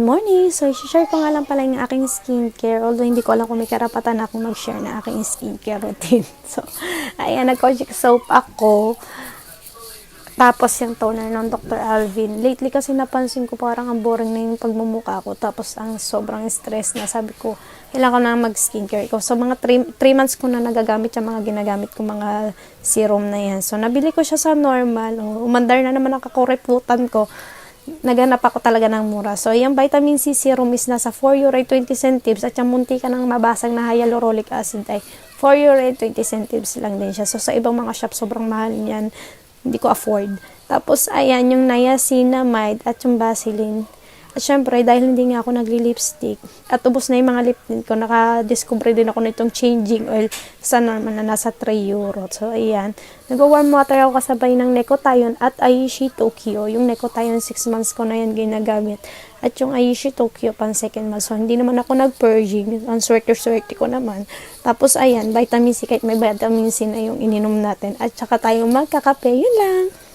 Morning! So, share ko nga lang pala yung aking skincare. Although, hindi ko alam kung may karapatan na akong mag-share na aking skincare routine. So, ayan, nag-Kojic soap ako. Tapos, yung toner ng Dr. Alvin. Lately kasi napansin ko parang ang boring na yung pagmumukha ko. Tapos, ang sobrang stress na. Sabi ko, kailangan ko na mag-skincare ko. So, mga 3 months ko na nagagamit yung mga ginagamit ko mga serum na yan. So, nabili ko siya sa normal. Umandar na naman ang kakureputan ko. Naghanap ako talaga ng mura. So, yung vitamin C serum is nasa 4 euro 20 centimes at yung munti ka ng mabasag na hyaluronic acid ay 4 euro 20 centimes lang din siya. So, sa ibang mga shop, sobrang mahal niyan. Hindi ko afford. Tapos, ayan, yung niacinamide at yung Vaseline. At syempre, dahil hindi nga ako nagli-lipstick at ubos na yung mga lip tint ko, nakadiscover din ako nitong changing oil sa normal na nasa 3 euro. So, ayan. Nag-warm water ako kasabay ng Necotayon at Aishi Tokyo. Yung Necotayon, 6 months ko na yan ginagamit. At yung Aishi Tokyo, pang second month. So, hindi naman ako nag-purging. Ang swerte-swerte ko naman. Tapos, ayan, vitamin C, kahit may vitamin C na yung ininom natin. At saka tayong magkakape. Yun lang.